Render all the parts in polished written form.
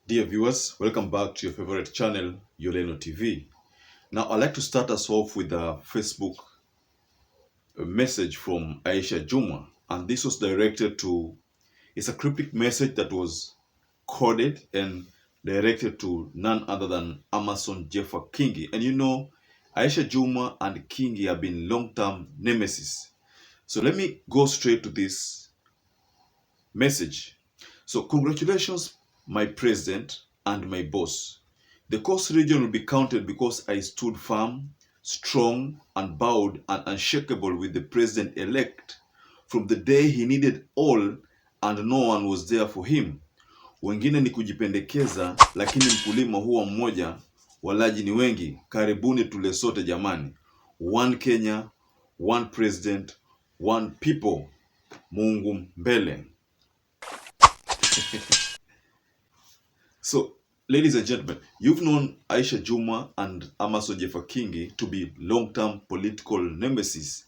Dear viewers, welcome back to your favorite channel, Yoleno TV. Now, I'd like to start us off with a Facebook message from AISHA JUMWA, and this was directed to, it's a cryptic message that was coded and directed to none other than Amason Jeffer Kingi. And you know, AISHA JUMWA and Kingi have been long-term nemesis. So let me go straight to this message. So congratulations, my president and my boss. The coast region will be counted because I stood firm, strong, unbowed, and unshakable with the president-elect from the day he needed all and no one was there for him. Wengine ni kujipendekeza, lakini mkulima huwa mmoja, walaji ni wengi. Karibuni tule sote jamani. One Kenya, one president, one people. Mungu mbele. So, ladies and gentlemen, you've known AISHA JUMWA and Amason Jeffer Kingi to be long-term political nemesis.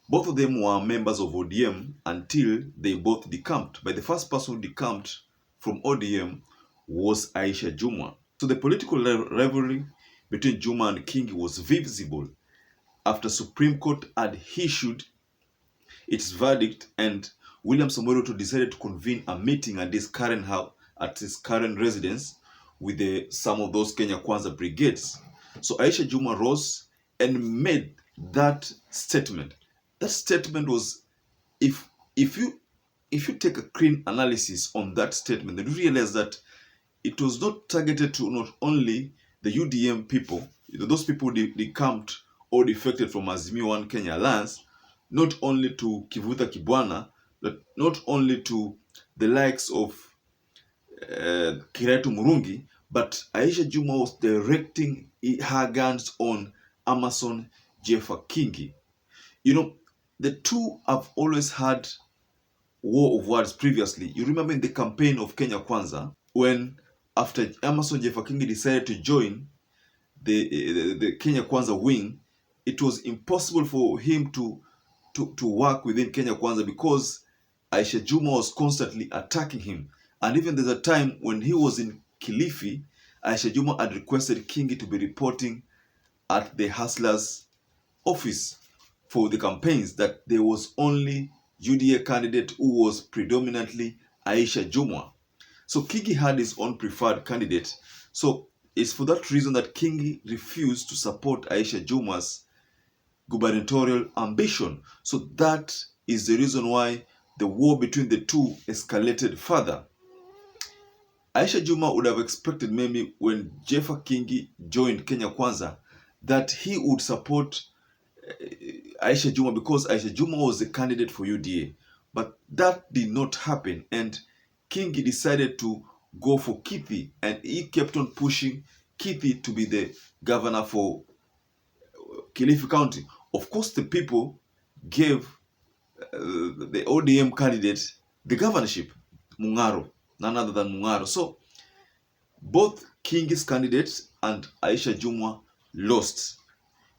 Both of them were members of ODM until they both decamped. But the first person who decamped from ODM was AISHA JUMWA. So the political rivalry between JUMWA and Kingi was visible after Supreme Court had issued its verdict and William Samoei Ruto decided to convene a meeting at his current house, at his current residence, with some of those Kenya Kwanza brigades. So AISHA JUMWA rose and made that statement. That statement was, if you take a clean analysis on that statement, then you realize that it was not targeted to not only the UDM people, those people decamped or defected from Azimio One Kenya Alliance, not only to Kivuta Kibwana, but not only to the likes of Kiraitu Murungi, but AISHA JUMWA was directing her guns on Amason Jeffer Kingi. You know, the two have always had war of words previously. You remember in the campaign of Kenya Kwanza, when after Amason Jeffer Kingi decided to join the Kenya Kwanza wing, it was impossible for him to work within Kenya Kwanza because AISHA JUMWA was constantly attacking him. And even there's a time when he was in Kilifi, AISHA JUMWA had requested Kingi to be reporting at the Hustlers office for the campaigns, that there was only UDA candidate who was predominantly AISHA JUMWA. So Kingi had his own preferred candidate. So it's for that reason that Kingi refused to support AISHA JUMWA's gubernatorial ambition. So that is the reason why the war between the two escalated further. AISHA JUMWA would have expected maybe when Jeffer Kingi joined Kenya Kwanza that he would support AISHA JUMWA because AISHA JUMWA was the candidate for UDA. But that did not happen, and Kingi decided to go for Kithi, and he kept on pushing Kithi to be the governor for Kilifi County. Of course, the people gave the ODM candidate the governorship, Mungaro, none other than Mungaro. So both Kingi's candidates and AISHA JUMWA lost.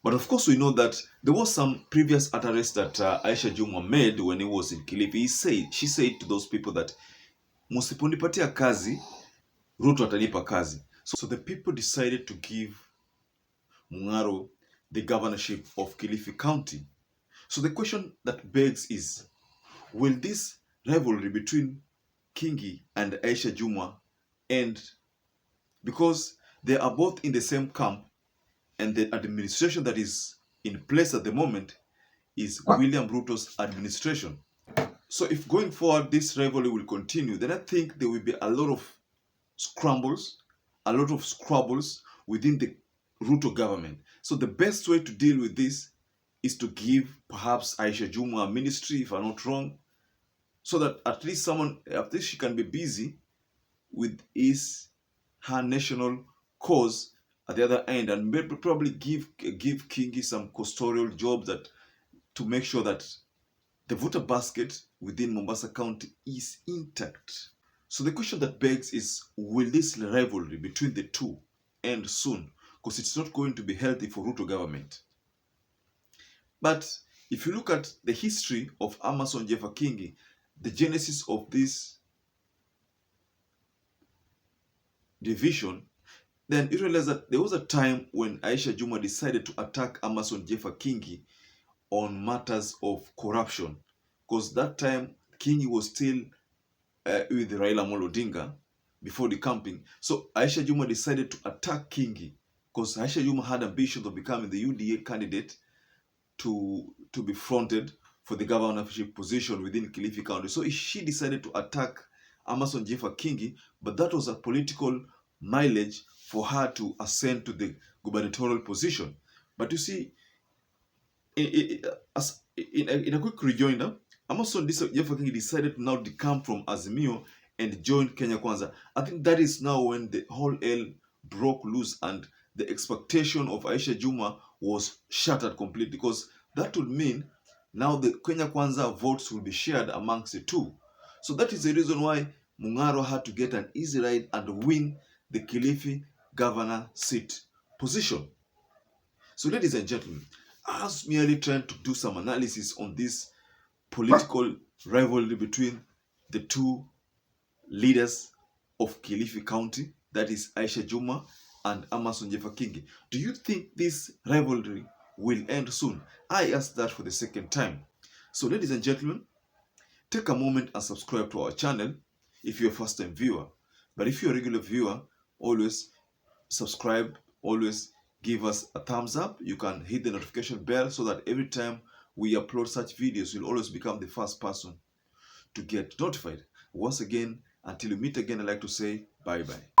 But of course, we know that there was some previous utterance that AISHA JUMWA made when he was in Kilifi. She said to those people that musiponipatia kazi, Ruto atanipa kazi. So the people decided to give Mungaro the governorship of Kilifi County. So the question that begs is, will this rivalry between Kingi and AISHA JUMWA end? Because they are both in the same camp, and the administration that is in place at the moment is William Ruto's administration. So if going forward this rivalry will continue, then I think there will be a lot of scrambles, a lot of squabbles within the Ruto government. So the best way to deal with this is to give perhaps AISHA JUMWA a ministry, if I'm not wrong, so that at least she can be busy with her national cause at the other end, and maybe probably give Kingi some custodial jobs to make sure that the voter basket within Mombasa County is intact. So the question that begs is, will this rivalry between the two end soon? Because it's not going to be healthy for Ruto government. But if you look at the history of Amason Jeffer Kingi, the genesis of this division, then you realize that there was a time when Aisha Jumwa decided to attack Amason Jeffer Kingi on matters of corruption, because that time Kingi was still with Raila Amolo Odinga before the camping. So Aisha Jumwa decided to attack Kingi because Aisha Jumwa had ambitions of becoming the UDA candidate to be fronted for the governorship position within Kilifi County. So she decided to attack Amason Jeffer Kingi, but that was a political mileage for her to ascend to the gubernatorial position. But you see, in a quick rejoinder, Amason Jeffer Kingi decided to now decamp from Azimio and join Kenya Kwanza. I think that is now when the whole hell broke loose and the expectation of Aisha Jumwa was shattered completely, because that would mean now the Kenya Kwanza votes will be shared amongst the two. So that is the reason why Mungaro had to get an easy ride and win the Kilifi governor seat position. So ladies and gentlemen, I was merely trying to do some analysis on this political rivalry between the two leaders of Kilifi County, that is Aisha Jumwa and Amason Jeffer Kingi. Do you think this rivalry will end soon? I asked that for the second time. So ladies and gentlemen, take a moment and subscribe to our channel if you're a first-time viewer. But if you're a regular viewer, always subscribe, always give us a thumbs up. You can hit the notification bell so that every time we upload such videos, you'll always become the first person to get notified. Once again, until we meet again, I'd like to say bye-bye.